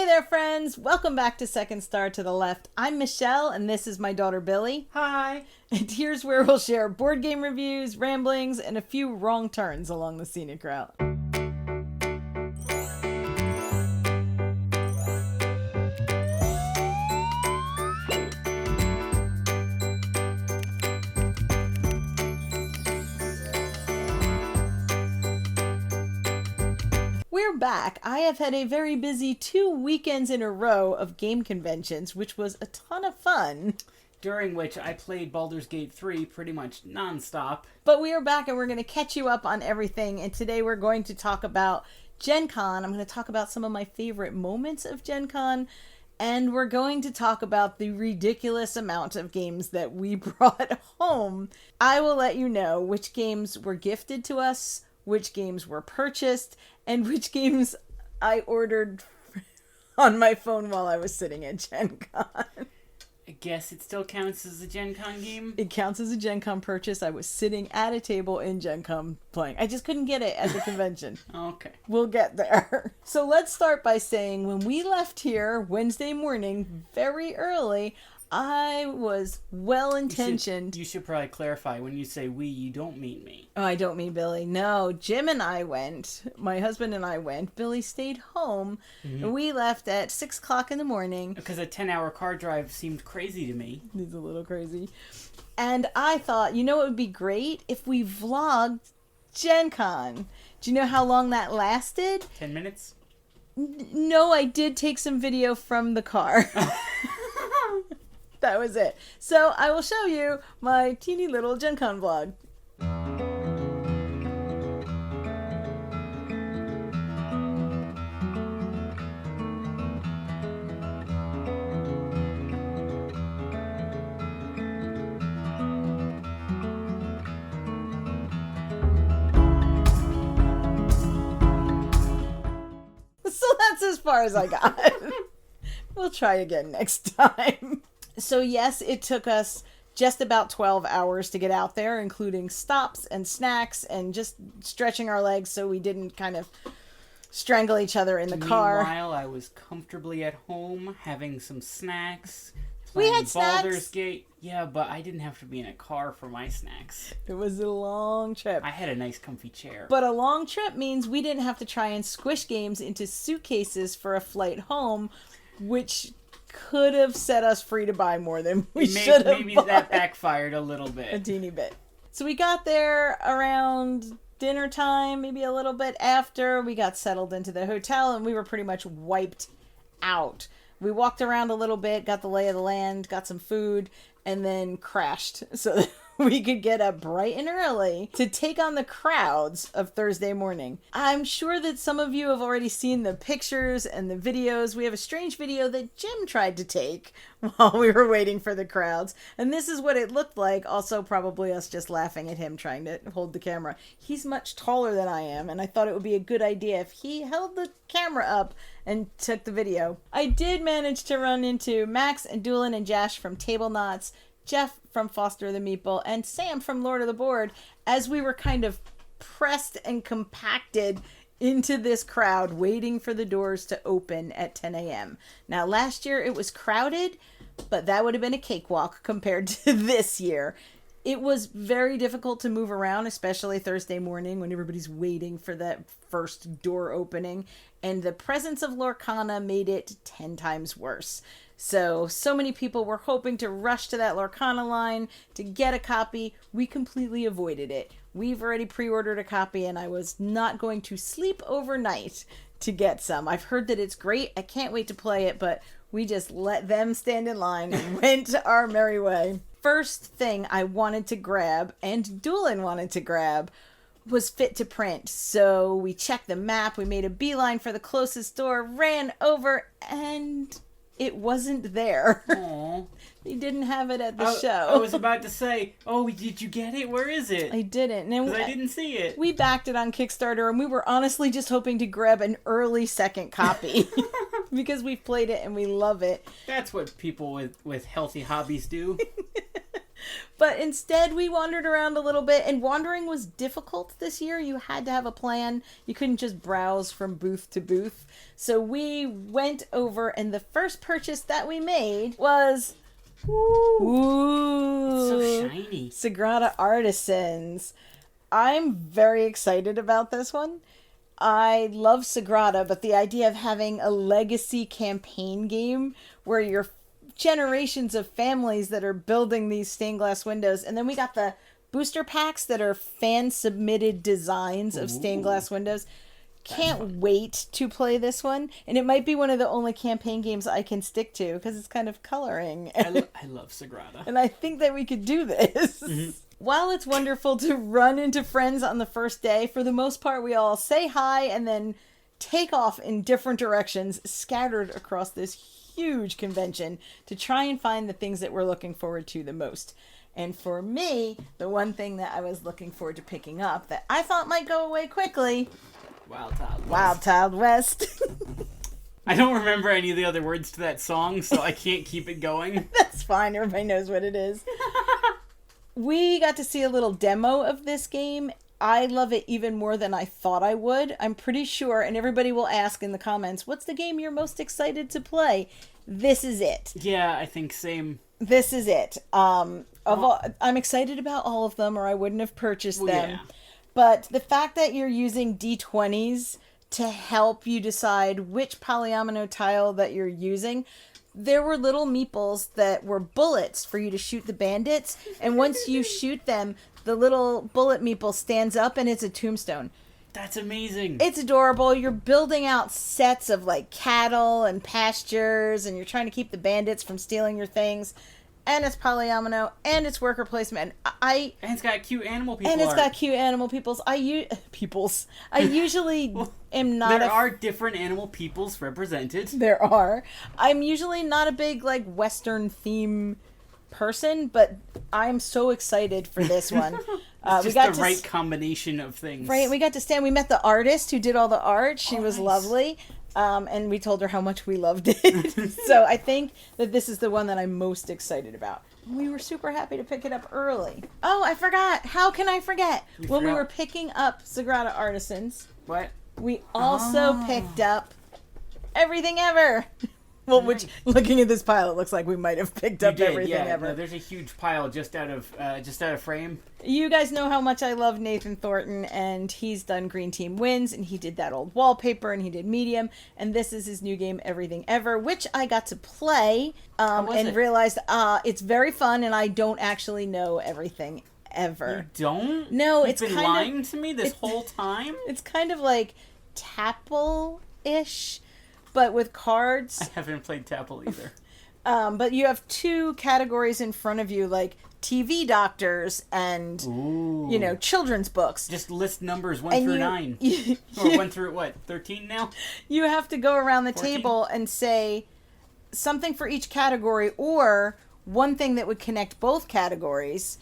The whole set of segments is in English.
Hey there, friends! Welcome back to Second Star to the Left. I'm Michelle, and this is my daughter Billy. Hi! And here's where we'll share board game reviews, ramblings, and a few wrong turns along the scenic route. We're back. I have had a very busy 2 weekends in a row of game conventions, which was a ton of fun. During which I played Baldur's Gate 3 pretty much non-stop. But we are back and we're going to catch you up on everything. And today we're going to talk about GenCon. I'm going to talk about some of my favorite moments of GenCon. And we're going to talk about the ridiculous amount of games that we brought home. I will let you know which games were gifted to us, which games were purchased, and which games I ordered on my phone while I was sitting at GenCon. I guess it still counts as a GenCon game? It counts as a GenCon purchase. I was sitting at a table in GenCon playing. I just couldn't get it at the convention. Okay. We'll get there. So let's start by saying when we left here Wednesday morning, very early, I was well-intentioned. You should probably clarify, when you say we, you don't mean me. Oh, I don't mean Billy. No, Jim and I went. My husband and I went. Billy stayed home. And we left at 6 o'clock in the morning. Because a 10-hour car drive seemed crazy to me. It's a little crazy. And I thought, you know what would be great? If we vlogged GenCon. Do you know how long that lasted? 10 minutes? No, I did take some video from the car. That was it. So I will show you my teeny little GenCon vlog. So that's as far as I got. We'll try again next time. So yes, it took us just about 12 hours to get out there, including stops and snacks and just stretching our legs so we didn't kind of strangle each other in the car. Meanwhile, I was comfortably at home having some snacks. We had snacks. Baldur's Gate. Yeah, but I didn't have to be in a car for my snacks. It was a long trip. I had a nice comfy chair. But a long trip means we didn't have to try and squish games into suitcases for a flight home, which could have set us free to buy more than we should have. Maybe that backfired a little bit. A teeny bit. So we got there around dinner time, maybe a little bit after. We got settled into the hotel and we were pretty much wiped out. We walked around a little bit, got the lay of the land, got some food, and then crashed so that we could get up bright and early to take on the crowds of Thursday morning. I'm sure that some of you have already seen the pictures and the videos. We have a strange video that Jim tried to take while we were waiting for the crowds. And this is what it looked like. Also, probably us just laughing at him trying to hold the camera. He's much taller than I am, and I thought it would be a good idea if he held the camera up and took the video. I did manage to run into Max and Doolin and Josh from Table Knots, Jeff from Foster the Meeple, and Sam from Lord of the Board as we were kind of pressed and compacted into this crowd waiting for the doors to open at 10 a.m. Now, last year it was crowded, but that would have been a cakewalk compared to this year. It was very difficult to move around, especially Thursday morning when everybody's waiting for that first door opening. And the presence of Lorcana made it 10 times worse. So many people were hoping to rush to that Lorcana line to get a copy. We completely avoided it. We've already pre-ordered a copy and I was not going to sleep overnight to get some. I've heard that it's great. I can't wait to play it, but we just let them stand in line and went our merry way. First thing I wanted to grab, and Doolin wanted to grab, was Fit to Print. So we checked the map, we made a beeline for the closest door, ran over, and it wasn't there. Aww. They didn't have it at the show. I was about to say, oh, did you get it? Where is it? I didn't. Because I didn't see it. We backed it on Kickstarter, and we were honestly just hoping to grab an early second copy. Because we've played it and we love it. That's what people with healthy hobbies do. But instead, we wandered around a little bit, and wandering was difficult this year. You had to have a plan. You couldn't just browse from booth to booth. So we went over, and the first purchase that we made was... Ooh. It's so shiny. Sagrada Artisans. I'm very excited about this one. I love Sagrada, but the idea of having a legacy campaign game where you're generations of families that are building these stained glass windows, and then we got the booster packs that are fan submitted designs of stained glass windows. Can't wait to play this one, and it might be one of the only campaign games I can stick to because it's kind of coloring. I love Sagrada, and I think that we could do this. Mm-hmm. While it's wonderful to run into friends on the first day, for the most part we all say hi and then take off in different directions, scattered across this huge convention to try and find the things that we're looking forward to the most. And for me, the one thing that I was looking forward to picking up that I thought might go away quickly... Wild Child West. I don't remember any of the other words to that song, so I can't keep it going. That's fine. Everybody knows what it is. We got to see a little demo of this game. I love it even more than I thought I would. I'm pretty sure, and everybody will ask in the comments, what's the game you're most excited to play? This is it. Yeah, I think same. This is it. I'm excited about all of them, or I wouldn't have purchased them. Yeah. But the fact that you're using D20s to help you decide which polyomino tile that you're using, there were little meeples that were bullets for you to shoot the bandits. And once you shoot them, the little bullet meeple stands up and it's a tombstone. That's amazing. It's adorable. You're building out sets of like cattle and pastures, and you're trying to keep the bandits from stealing your things. And it's polyomino, and it's worker placement. And it's got cute animal people. And it's got cute animal peoples. I usually am not. There are different animal peoples represented. There are. I'm usually not a big like Western theme person, but I'm so excited for this one. It's just the right combination of things. Right. We got to stand. We met the artist who did all the art. She was lovely. And we told her how much we loved it. So I think that this is the one that I'm most excited about. We were super happy to pick it up early. Oh, I forgot. How can I forget? We were picking up Sagrada Artisans. What? We also picked up Everything Ever. Well, nice. Which, looking at this pile, it looks like we might have picked up Everything Ever. No, there's a huge pile just out of frame. You guys know how much I love Nathan Thornton, and he's done Green Team Wins, and he did that old wallpaper, and he did Medium, and this is his new game, Everything Ever, which I got to play and realized it's very fun, and I don't actually know everything ever. You don't? No, You've been lying to me this whole time? It's kind of like Tapple-ish, but with cards. I haven't played Tapple either. But you have two categories in front of you, like TV doctors and, children's books. Just list numbers 1 through 9. Or 1 through, 13 now? You have to go around the 14? Table and say something for each category, or one thing that would connect both categories.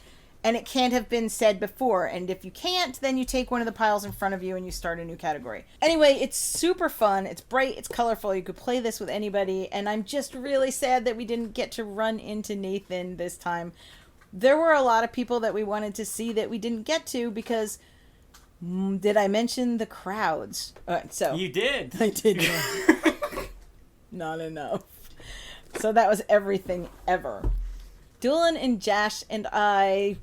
And it can't have been said before. And if you can't, then you take one of the piles in front of you and you start a new category. Anyway, it's super fun. It's bright. It's colorful. You could play this with anybody. And I'm just really sad that we didn't get to run into Nathan this time. There were a lot of people that we wanted to see that we didn't get to because... did I mention the crowds? You did. I did. Not enough. So that was Everything Ever. Doolin and Josh and I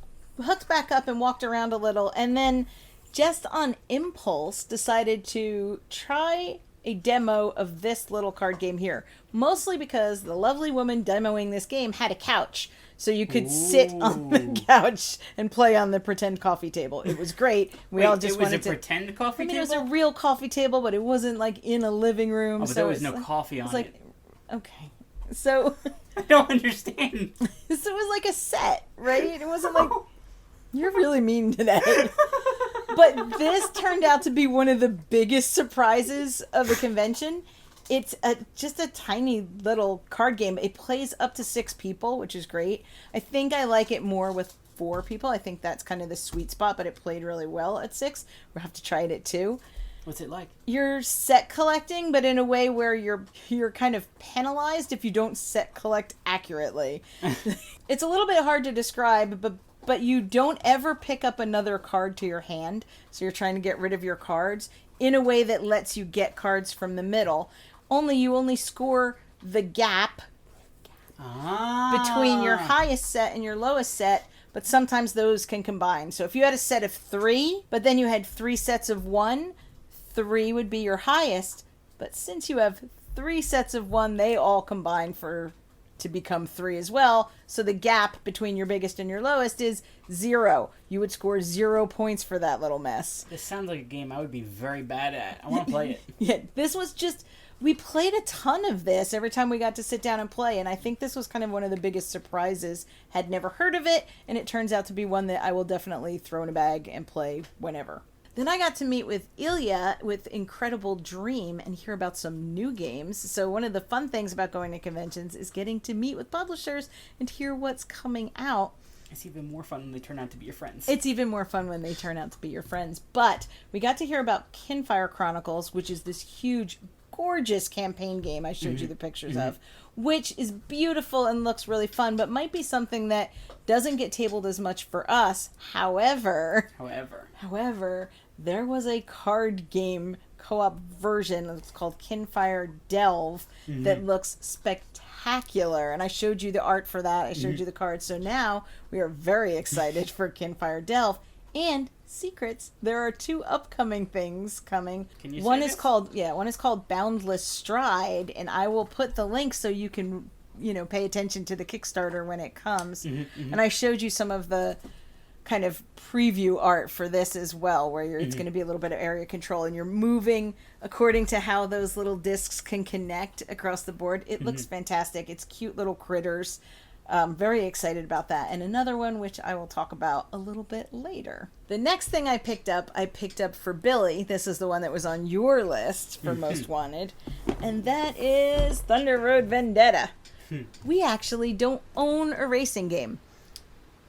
hooked back up and walked around a little, and then just on impulse decided to try a demo of this little card game here. Mostly because the lovely woman demoing this game had a couch, so you could sit on the couch and play on the pretend coffee table. It was great. It was a pretend coffee table? It was a real coffee table, but it wasn't like in a living room. Oh, but there was no coffee on it. Okay. So... I don't understand. So it was like a set, right? It wasn't like... You're really mean today. But this turned out to be one of the biggest surprises of the convention. It's just a tiny little card game. It plays up to 6 people, which is great. I think I like it more with 4 people. I think that's kind of the sweet spot, but it played really well at 6. We'll have to try it at 2. What's it like? You're set collecting, but in a way where you're kind of penalized if you don't set collect accurately. It's a little bit hard to describe, but you don't ever pick up another card to your hand, so you're trying to get rid of your cards in a way that lets you get cards from the middle. You only score the gap between your highest set and your lowest set, but sometimes those can combine. So if you had a set of 3, but then you had 3 sets of 1, 3 would be your highest, but since you have 3 sets of 1, they all combine to become 3 as well. So the gap between your biggest and your lowest is 0. You would score 0 points for that little mess. This sounds like a game I would be very bad at. I want to play it. Yeah, this was just... We played a ton of this every time we got to sit down and play, and I think this was kind of one of the biggest surprises. Had never heard of it, and it turns out to be one that I will definitely throw in a bag and play whenever. Then I got to meet with Ilya with Incredible Dream and hear about some new games. So one of the fun things about going to conventions is getting to meet with publishers and hear what's coming out. It's even more fun when they turn out to be your friends. It's even more fun when they turn out to be your friends. But we got to hear about Kinfire Chronicles, which is this huge, gorgeous campaign game I showed you the pictures of, which is beautiful and looks really fun, but might be something that doesn't get tabled as much for us. However, there was a card game co-op version. It's called Kinfire Delve that looks spectacular, and I showed you the art for that. I showed you the cards. So now we are very excited for Kinfire Delve. And secrets, there are 2 upcoming things coming. Can you one say is this? called Boundless Stride, and I will put the link so you can pay attention to the Kickstarter when it comes. And I showed you some of the kind of preview art for this as well, where it's going to be a little bit of area control and you're moving according to how those little discs can connect across the board. It looks fantastic. It's cute little critters. Very excited about that. And another one, which I will talk about a little bit later. The next thing I picked up for Billy. This is the one that was on your list for Most Wanted. And that is Thunder Road Vendetta. We actually don't own a racing game.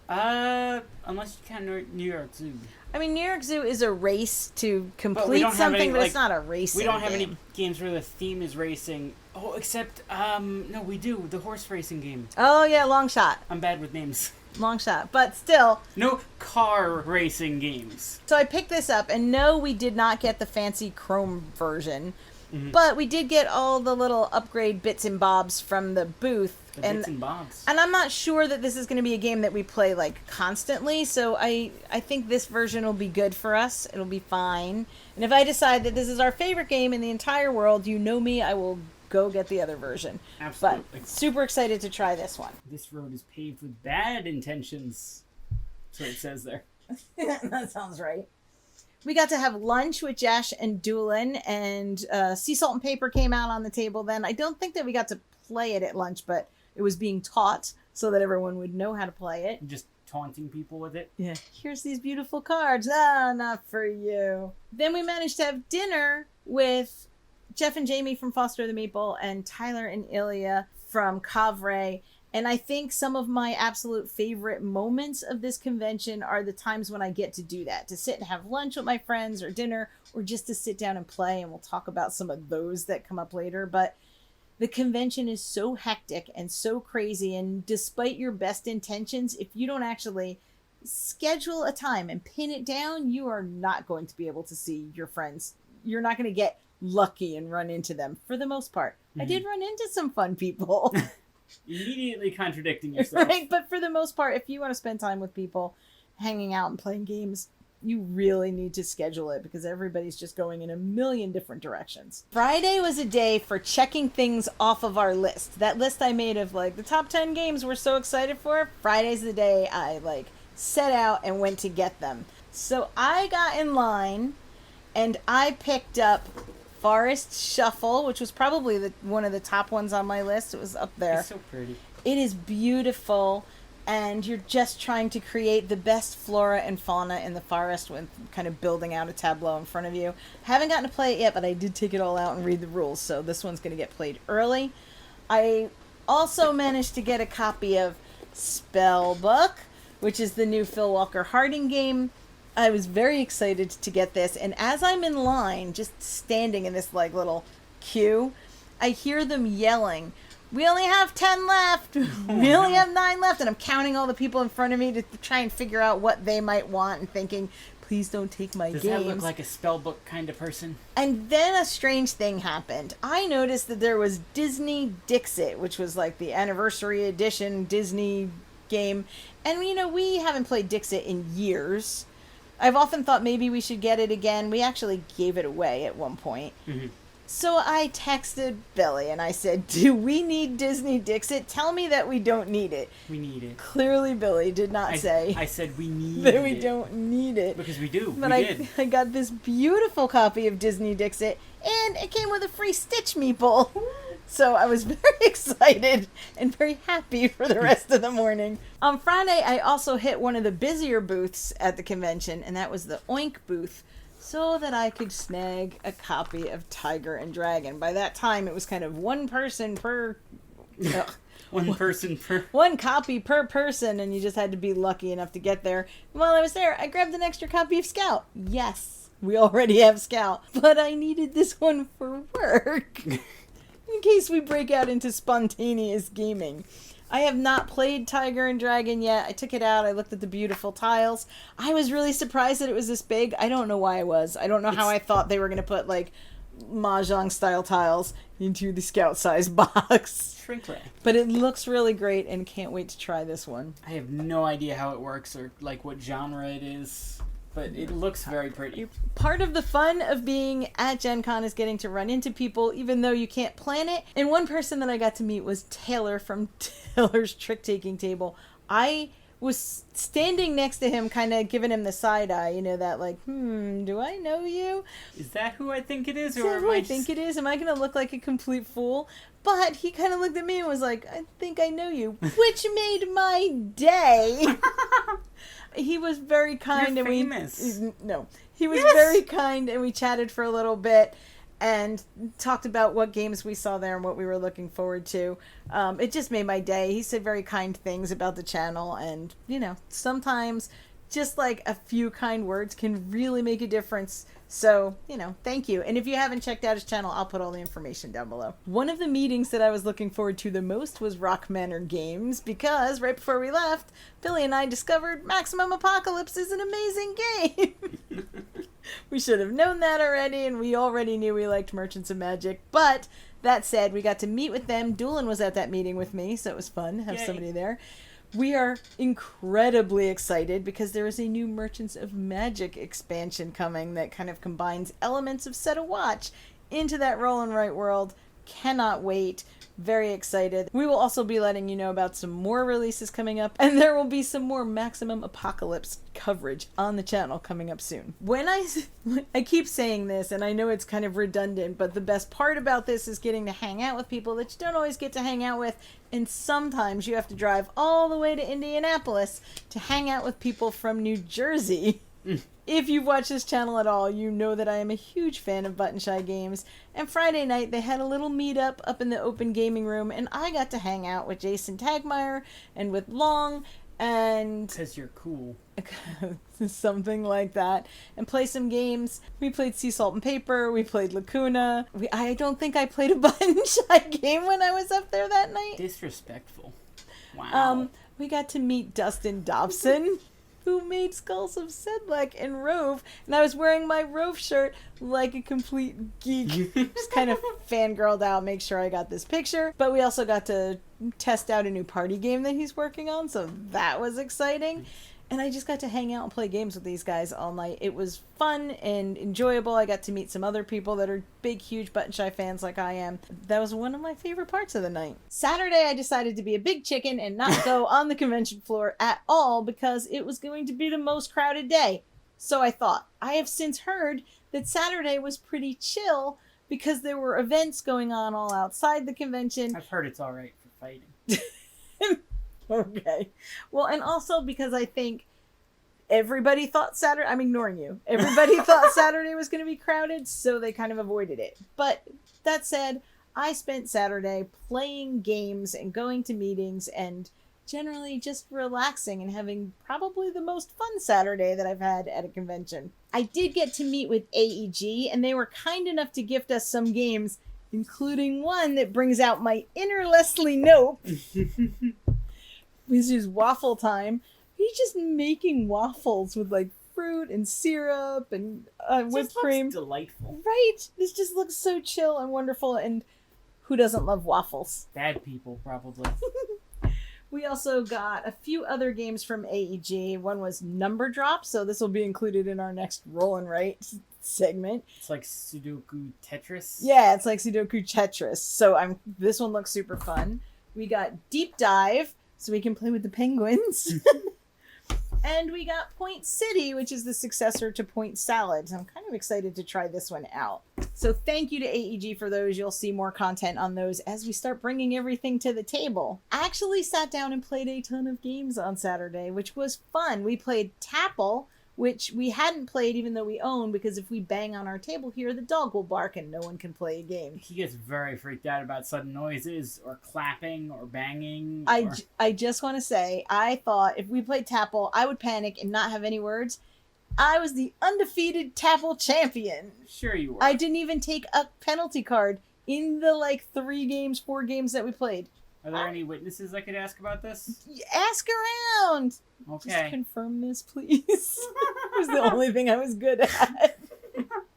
Unless you count New York Zoo. I mean, New York Zoo is a race to complete something, but it's not a racing We don't have game. any games where the theme is racing. Oh, except, no, we do. The horse racing game. Oh, yeah, Long Shot. I'm bad with names. Long Shot. But still. No car racing games. So I picked this up, and no, we did not get the fancy chrome version. But we did get all the little upgrade bits and bobs from the booth. Bits and bobs. And I'm not sure that this is going to be a game that we play, constantly. So I think this version will be good for us. It'll be fine. And if I decide that this is our favorite game in the entire world, you know me, I will go get the other version. Absolutely. But super excited to try this one. This road is paved with bad intentions. That's what it says there. That sounds right. We got to have lunch with Jash and Doolin, and Sea Salt and Paper came out on the table then. I don't think that we got to play it at lunch, but it was being taught so that everyone would know how to play it. Just taunting people with it. Yeah. Here's these beautiful cards. Ah, not for you. Then we managed to have dinner with Jeff and Jamie from Foster the Meeple and Tyler and Ilya from Kavre. And I think some of my absolute favorite moments of this convention are the times when I get to do that, to sit and have lunch with my friends or dinner, or just to sit down and play. And we'll talk about some of those that come up later. But the convention is so hectic and so crazy. And despite your best intentions, if you don't actually schedule a time and pin it down, you are not going to be able to see your friends. You're not going to get lucky and run into them for the most part. I did run into some fun people. Immediately contradicting yourself. Right, but for the most part, if you want to spend time with people, hanging out and playing games, you really need to schedule it because everybody's just going in a million different directions. Friday was a day for checking things off of our list. That list I made of the top 10 games we're so excited for, Friday's the day I set out and went to get them. So I got in line and I picked up Forest Shuffle, which was probably one of the top ones on my list. It was up there. It's so pretty. It is beautiful, and you're just trying to create the best flora and fauna in the forest with kind of building out a tableau in front of you. Haven't gotten to play it yet, but I did take it all out and read the rules, so this one's going to get played early. I also managed to get a copy of Spellbook, which is the new Phil Walker Harding game. I was very excited to get this, and as I'm in line, just standing in this like little queue, I hear them yelling, "We only have 10 left! We only have 9 left!" And I'm counting all the people in front of me to try and figure out what they might want and thinking, please don't take my games. Does that look like a spellbook kind of person? And then a strange thing happened. I noticed that there was Disney Dixit, which was like the anniversary edition Disney game. And, you know, we haven't played Dixit in years. I've often thought maybe we should get it again. We actually gave it away at one point. Mm-hmm. So I texted Billy and I said, do we need Disney Dixit? Tell me that we don't need it. We need it. Clearly Billy did not say. I said we need that we it. don't need it. Because we do. But I got this beautiful copy of Disney Dixit, and it came with a free Stitch meeple. So I was very excited and very happy for the rest of the morning. On Friday, I also hit one of the busier booths at the convention, and that was the Oink booth, so that I could snag a copy of Tiger and Dragon. By that time, it was kind of one person per... one copy per person, and you just had to be lucky enough to get there. While I was there, I grabbed an extra copy of Scout. Yes, we already have Scout, but I needed this one for work. In case we break out into spontaneous gaming. I have not played Tiger and Dragon yet. I took it out. I looked at the beautiful tiles. I was really surprised that it was this big. I don't know why I was. I don't know how I thought they were going to put, like, Mahjong-style tiles into the Scout-size box. Shrink wrap. But it looks really great, and can't wait to try this one. I have no idea how it works or, like, what genre it is. But it looks very pretty. Part of the fun of being at Gen Con is getting to run into people, even though you can't plan it. And one person that I got to meet was Taylor from Taylor's Trick-Taking Table. I was standing next to him, kind of giving him the side eye, you know, that like, do I know you? Is that who I think it is? Is that who I think it is? Am I going to look like a complete fool? But he kind of looked at me and was like, I think I know you, which made my day. He was very kind. You're and famous. He was very kind, and we chatted for a little bit and talked about what games we saw there and what we were looking forward to. It just made my day. He said very kind things about the channel, and, you know, sometimes just like a few kind words can really make a difference. So, you know, thank you. And if you haven't checked out his channel, I'll put all the information down below. One of the meetings that I was looking forward to the most was Rock Manor Games, because right before we left, Billy and I discovered Maximum Apocalypse is an amazing game. We should have known that already, and we already knew we liked Merchants of Magic. But that said, we got to meet with them. Doolin was at that meeting with me, so it was fun to have somebody there. We are incredibly excited because there is a new Merchants of Magic expansion coming that kind of combines elements of Set a Watch into that roll and write world. Cannot wait. Very excited. We will also be letting you know about some more releases coming up, and there will be some more Maximum Apocalypse coverage on the channel coming up soon. When I keep saying this, and I know it's kind of redundant, but the best part about this is getting to hang out with people that you don't always get to hang out with, and sometimes you have to drive all the way to Indianapolis to hang out with people from New Jersey. If you've watched this channel at all, you know that I am a huge fan of Button Shy Games, and Friday night they had a little meetup up in the open gaming room, and I got to hang out with Jason Tagmeyer and with Long, and... Because you're cool. Something like that, and play some games. We played Sea Salt and Paper, we played Lacuna. I don't think I played a Button Shy game when I was up there that night. Disrespectful. Wow. We got to meet Dustin Dobson, who made Skulls of Sedlec and Rove, and I was wearing my Rove shirt like a complete geek. Just kind of fangirled out, make sure I got this picture. But we also got to test out a new party game that he's working on, so that was exciting. And I just got to hang out and play games with these guys all night. It was fun and enjoyable. I got to meet some other people that are big, huge Button Shy fans like I am. That was one of my favorite parts of the night. Saturday, I decided to be a big chicken and not go on the convention floor at all because it was going to be the most crowded day. So I thought, I have since heard that Saturday was pretty chill because there were events going on all outside the convention. I've heard it's all right for fighting. Okay. Well, and also because I think everybody thought Saturday... I'm ignoring you. Everybody thought Saturday was going to be crowded, so they kind of avoided it. But that said, I spent Saturday playing games and going to meetings and generally just relaxing and having probably the most fun Saturday that I've had at a convention. I did get to meet with AEG, and they were kind enough to gift us some games, including one that brings out my inner Leslie Knope. This is waffle time. He's just making waffles with like fruit and syrup and whipped cream. Delightful. Right? This just looks so chill and wonderful, and who doesn't love waffles? Bad people, probably. We also got a few other games from AEG. One was Number Drop, so this will be included in our next Roll and Write segment. It's like Sudoku Tetris. Yeah, it's like Sudoku Tetris. So this one looks super fun. We got Deep Dive, so we can play with the penguins. And we got Point City, which is the successor to Point Salad. So I'm kind of excited to try this one out. So thank you to AEG for those. You'll see more content on those as we start bringing everything to the table. I actually sat down and played a ton of games on Saturday, which was fun. We played Tapple, which we hadn't played even though we own, because if we bang on our table here, the dog will bark and no one can play a game. He gets very freaked out about sudden noises or clapping or banging. I just want to say, I thought if we played Tapple, I would panic and not have any words. I was the undefeated Tapple champion. Sure you were. I didn't even take a penalty card in the 4 games that we played. Are there any witnesses I could ask about this? Ask around. Okay. Just confirm this, please. It was the only thing I was good at.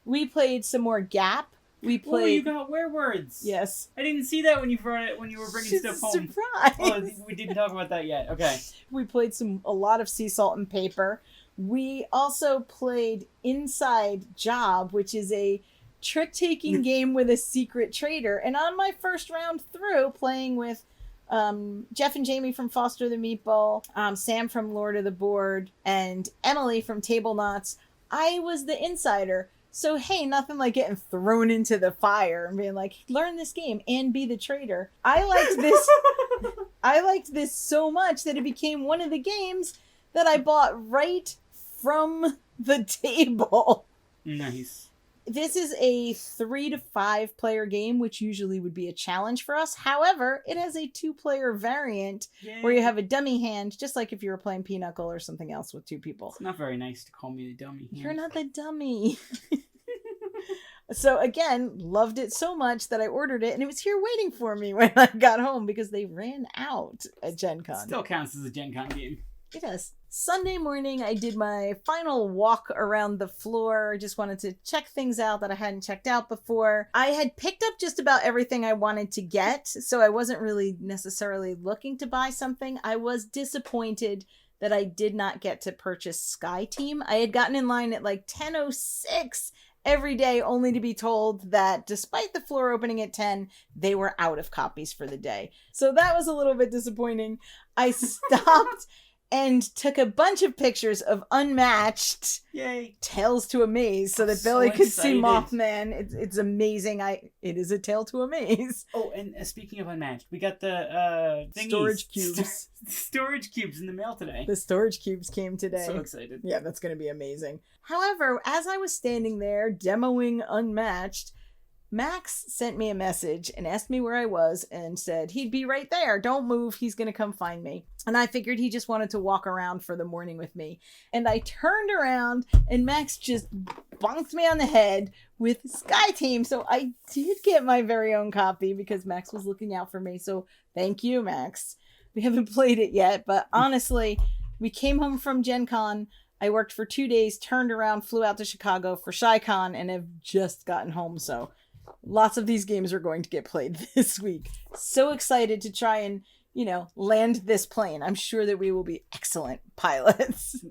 We played some more Gap. We played. Oh, you got werewords. Yes. I didn't see that when you brought it when you were bringing stuff home. Surprise. Oh, we didn't talk about that yet. Okay. We played a lot of Sea Salt and Paper. We also played Inside Job, which is a trick-taking game with a secret traitor. And on my first round through, playing with Jeff and Jamie from Foster the Meatball, Sam from Lord of the Board, and Emily from Table Knots, I was the insider. So hey, nothing like getting thrown into the fire and being like, learn this game and be the traitor. I liked this so much that it became one of the games that I bought right from the table. Nice. This is a 3 to 5 player game, which usually would be a challenge for us. However, it has a 2-player variant where you have a dummy hand, just like if you were playing Pinochle or something else with 2 people. It's not very nice to call me the dummy hand. You're not the dummy. So again, loved it so much that I ordered it, and it was here waiting for me when I got home because they ran out at GenCon. Still counts as a GenCon game. It does. Sunday morning, I did my final walk around the floor. I just wanted to check things out that I hadn't checked out before. I had picked up just about everything I wanted to get, so I wasn't really necessarily looking to buy something. I was disappointed that I did not get to purchase Sky Team. I had gotten in line at 10:06 every day, only to be told that despite the floor opening at 10, they were out of copies for the day. So that was a little bit disappointing. I stopped and took a bunch of pictures of Unmatched. Yay. Tales to Amaze so that Billy could see Mothman. It's amazing. It is a tale to amaze. Oh, and speaking of Unmatched, we got the storage cubes. Storage cubes in the mail today. The storage cubes came today. So excited. Yeah, that's going to be amazing. However, as I was standing there demoing Unmatched, Max sent me a message and asked me where I was and said he'd be right there. Don't move. He's going to come find me. And I figured he just wanted to walk around for the morning with me. And I turned around and Max just bonked me on the head with Sky Team. So I did get my very own copy because Max was looking out for me. So thank you, Max. We haven't played it yet, but honestly, we came home from Gen Con. I worked for 2 days, turned around, flew out to Chicago for ShyCon, and have just gotten home. So lots of these games are going to get played this week. So excited to try and, land this plane. I'm sure that we will be excellent pilots.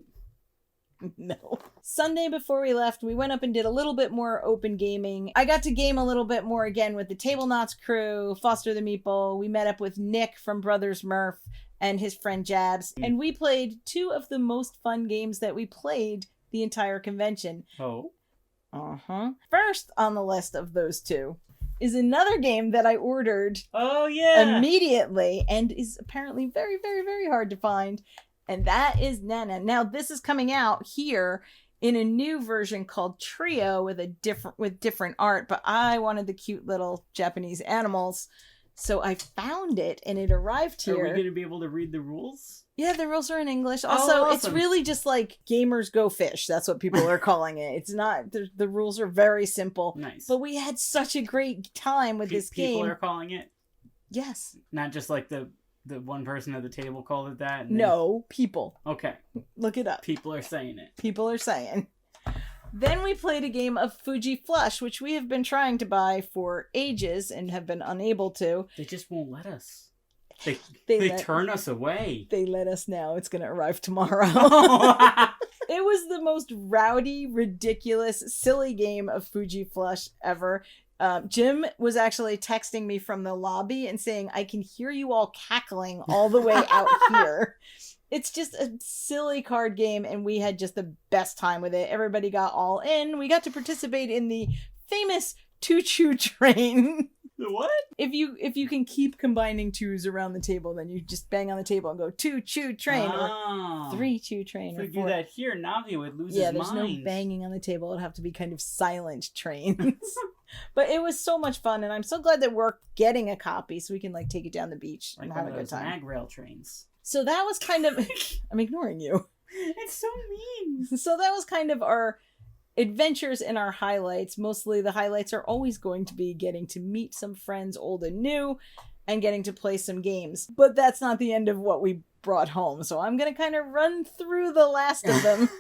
No. Sunday before we left, we went up and did a little bit more open gaming. I got to game a little bit more again with the Table Knots crew, Foster the Meatball. We met up with Nick from Brothers Murph and his friend Jabs. And we played 2 of the most fun games that we played the entire convention. Oh. First on the list of those 2 is another game that I ordered immediately and is apparently very, very, very hard to find. And that is Nana. Now, this is coming out here in a new version called Trio with different art, but I wanted the cute little Japanese animals. So I found it, and it arrived here. Are we going to be able to read the rules? Yeah, the rules are in English. Also, awesome. It's really just like Gamers Go Fish. That's what people are calling it. It's not, the rules are very simple. Nice. But we had such a great time with this game. People are calling it? Yes. Not just like the one person at the table called it that? No, people. Okay. Look it up. People are saying it. People are saying. Then we played a game of Fuji Flush, which we have been trying to buy for ages and have been unable to. They just won't let us. They turn us away. They let us now. It's going to arrive tomorrow. It was the most rowdy, ridiculous, silly game of Fuji Flush ever. Jim was actually texting me from the lobby and saying, I can hear you all cackling all the way out here. It's just a silly card game, and we had just the best time with it. Everybody got all in. We got to participate in the famous two-choo train. The what? If you can keep combining twos around the table, then you just bang on the table and go two-choo train or three-choo train. If we or four. do that here, Navi would lose his mind. Yeah, there's no banging on the table. It'd have to be kind of silent trains. But it was so much fun, and I'm so glad that we're getting a copy so we can like take it down the beach and have a good time. Mag rail trains. So that was kind of I'm ignoring you. It's so mean. So that was kind of our adventures and our highlights. Mostly the highlights are always going to be getting to meet some friends old and new and getting to play some games. But that's not the end of what we brought home. So I'm going to kind of run through the last of them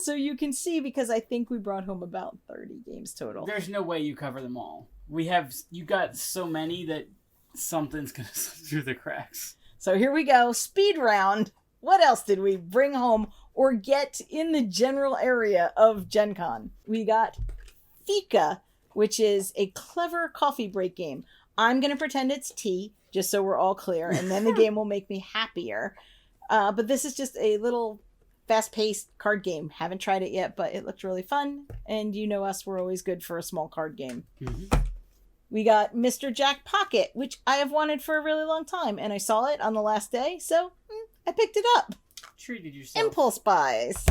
so you can see, because I think we brought home about 30 games total. There's no way you cover them all. You got so many that something's going to slip through the cracks. So here we go. Speed round. What else did we bring home or get in the general area of Gen Con? We got Fika, which is a clever coffee break game. I'm going to pretend it's tea, just so we're all clear, and then the game will make me happier. But this is just a little fast-paced card game. Haven't tried it yet, but it looked really fun. And you know us, we're always good for a small card game. Mm-hmm. We got Mr. Jack Pocket, which I have wanted for a really long time, and I saw it on the last day, so I picked it up. Treated yourself. Impulse buys.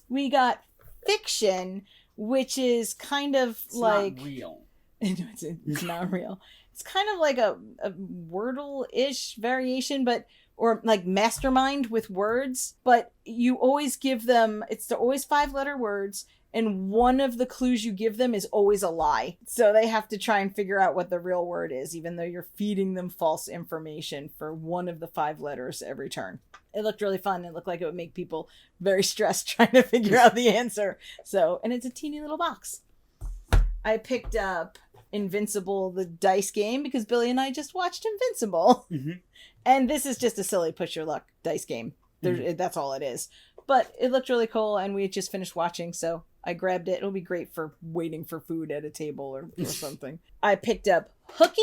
We got Fiction, which is kind of it's like... not real. It's not real. It's kind of like a Wordle-ish variation, or like Mastermind with words, but you always give them, it's always 5-letter words, and one of the clues you give them is always a lie. So they have to try and figure out what the real word is, even though you're feeding them false information for one of the 5 letters every turn. It looked really fun. It looked like it would make people very stressed trying to figure out the answer. And it's a teeny little box. I picked up Invincible, the dice game, because Billy and I just watched Invincible. Mm-hmm. And this is just a silly push your luck dice game. That's all it is. But it looked really cool, and we had just finished watching, so I grabbed it. It'll be great for waiting for food at a table or something. I picked up Hooky,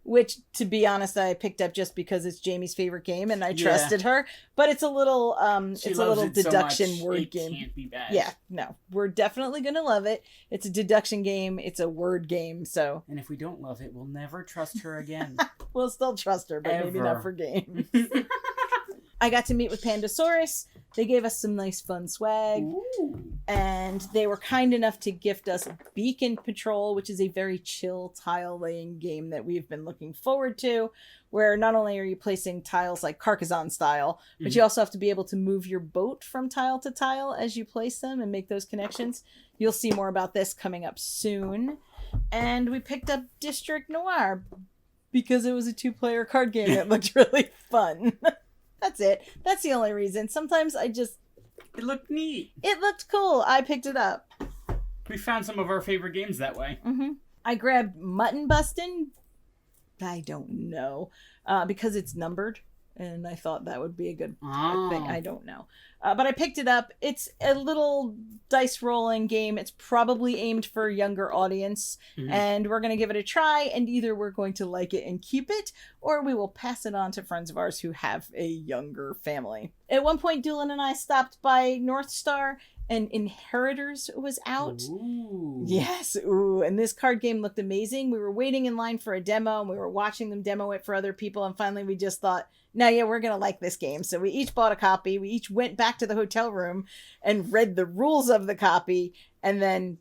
which, to be honest, I picked up just because it's Jamie's favorite game, and I trusted her. But it's a little, deduction so word it game. Can't be bad. Yeah, no, we're definitely gonna love it. It's a deduction game. It's a word game. So, and if we don't love it, we'll never trust her again. We'll still trust her, but maybe not for games. I got to meet with Pandasaurus. They gave us some nice fun swag. Ooh. And they were kind enough to gift us Beacon Patrol, which is a very chill tile laying game that we've been looking forward to, where not only are you placing tiles like Carcassonne style, but you also have to be able to move your boat from tile to tile as you place them and make those connections. You'll see more about this coming up soon. And we picked up District Noir because it was a 2-player card game that looked really fun. That's it. That's the only reason. Sometimes it looked neat. It looked cool. I picked it up. We found some of our favorite games that way. Mm-hmm. I grabbed Mutton Bustin'. I don't know. Because it's numbered. And I thought that would be a good thing. I don't know. But I picked it up. It's a little dice rolling game. It's probably aimed for a younger audience. Mm-hmm. And we're going to give it a try. And either we're going to like it and keep it, or we will pass it on to friends of ours who have a younger family. At one point, Doolin and I stopped by North Star, and Inheritors was out. Ooh. Yes, ooh. And this card game looked amazing. We were waiting in line for a demo, and we were watching them demo it for other people. And finally, we just thought, no, yeah, we're going to like this game. So we each bought a copy. We each went back to the hotel room and read the rules of the copy. And then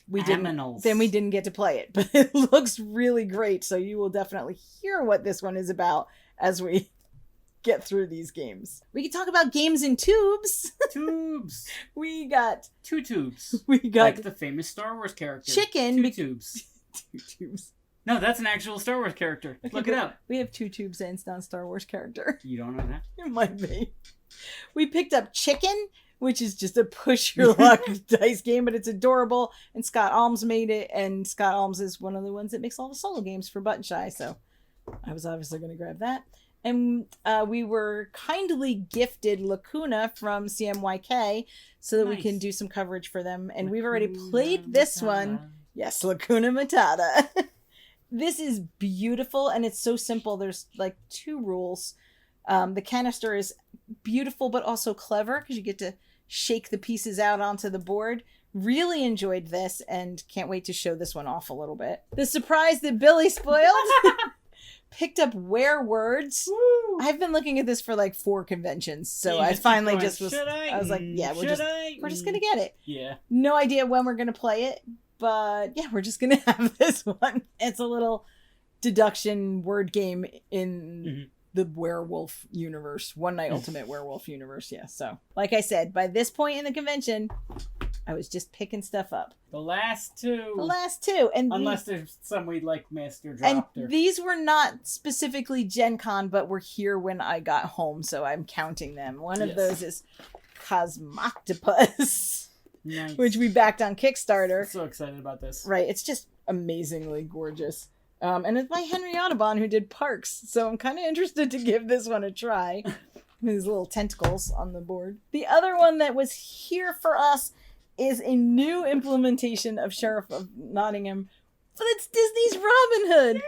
we Aminals. didn't get to play it, but it looks really great. So you will definitely hear what this one is about as we get through these games. We can talk about games in tubes. Tubes. We got 2 tubes. We got like the famous Star Wars character. chicken. 2 tubes. 2 tubes. No, that's an actual Star Wars character. Okay, Look it up. We have 2 tubes and it's not a Star Wars character. You don't know that? It might be. We picked up Chicken, which is just a push your luck dice game, but it's adorable. And Scott Alms made it, and Scott Alms is one of the ones that makes all the solo games for Button Shy, so I was obviously going to grab that. And we were kindly gifted Lacuna from CMYK so that we can do some coverage for them. And we've already played this one. Yes, Lacuna Matata. This is beautiful, and it's so simple. There's like 2 rules. The canister is beautiful, but also clever because you get to shake the pieces out onto the board. Really enjoyed this and can't wait to show this one off a little bit. The surprise that Billy spoiled. Picked up Where Words. Woo! I've been looking at this for like 4 conventions, so I finally just was. I was like, yeah, we're just gonna get it. Yeah. No idea when we're gonna play it, but yeah, we're just gonna have this one. It's a little deduction word game in the werewolf universe, One Night Ultimate Werewolf universe. Yeah. So, like I said, by this point in the convention, I was just picking stuff up. The last two, and unless there's some we'd like missed or dropped. And these were not specifically Gen Con, but were here when I got home, so I'm counting them. One of those is Cosmoctopus, nice. Which we backed on Kickstarter. I'm so excited about this. Right, it's just amazingly gorgeous. And it's by Henry Audubon, who did Parks, so I'm kind of interested to give this one a try. His little tentacles on the board. The other one that was here for us is a new implementation of Sheriff of Nottingham, but it's Disney's Robin Hood.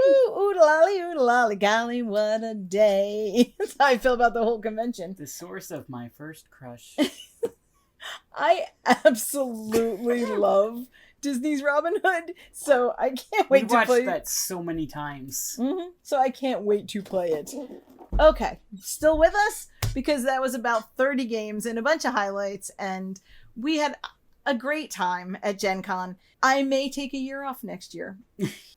Ooh, oodalali, oodalali, golly, what a day. That's how I feel about the whole convention. The source of my first crush. I absolutely love Disney's Robin Hood, so I can't wait to play. We watched that so many times. Mm-hmm. So I can't wait to play it. Okay, still with us? Because that was about 30 games and a bunch of highlights, and we had a great time at Gen Con. I may take a year off next year.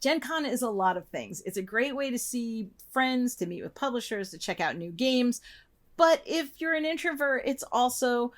Gen Con is a lot of things. It's a great way to see friends, to meet with publishers, to check out new games. But if you're an introvert, it's a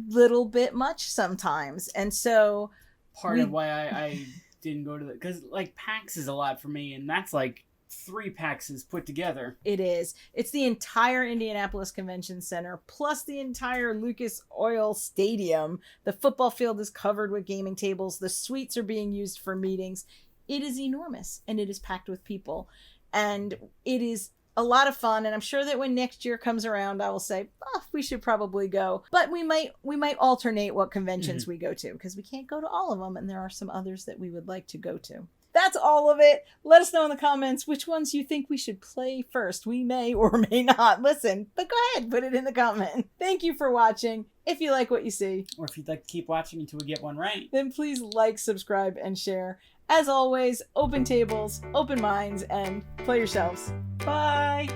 little bit much sometimes. And so part of why I didn't go to the, because like PAX is a lot for me, and that's like 3 PAXs put together. It is. It's the entire Indianapolis Convention Center, plus the entire Lucas Oil Stadium. The football field is covered with gaming tables. The suites are being used for meetings. It is enormous, and it is packed with people. And it is a lot of fun, and I'm sure that when next year comes around, I will say, we should probably go. But we might alternate what conventions we go to, because we can't go to all of them, and there are some others that we would like to go to. That's all of it. Let us know in the comments which ones you think we should play first. We may or may not listen, but go ahead, put it in the comment. Thank you for watching. If you like what you see, or if you'd like to keep watching until we get one right, then please like, subscribe, and share. As always, open tables, open minds, and play yourselves. Bye.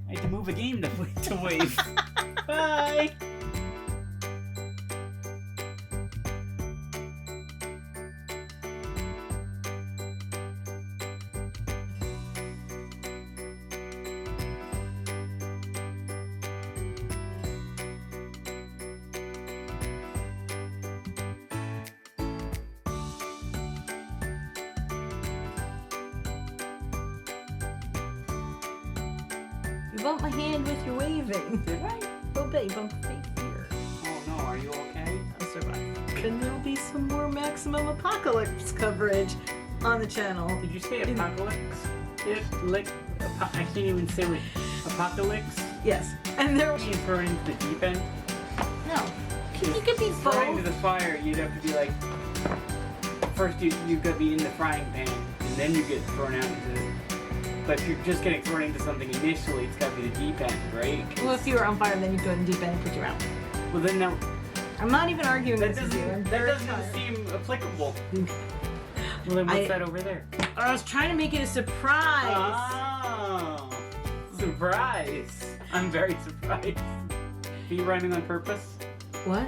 I had to move a game to wave. Bye. You bumped my hand with your waving. Did I? Oh, babe, bump your face here. Oh no, are you okay? I'll survive. And there'll be some more Maximum Apocalypse coverage on the channel. Did you say apocalypse? I can't even say what. Apocalypse? Yes. And there You throw it into the deep end? No. You could be both. Throwing into the fire, you'd have to be like, first you've got to be in the frying pan, and then you get thrown out into the... But if you're just getting thrown into something initially, it's got to be the deep end, right? Well, if you were on fire, then you go in the deep end and put you out. Well, then that... I'm not even arguing That this with you. doesn't seem applicable. Well, then what's that over there? I was trying to make it a surprise. Oh, surprise. I'm very surprised. Are you rhyming on purpose? What?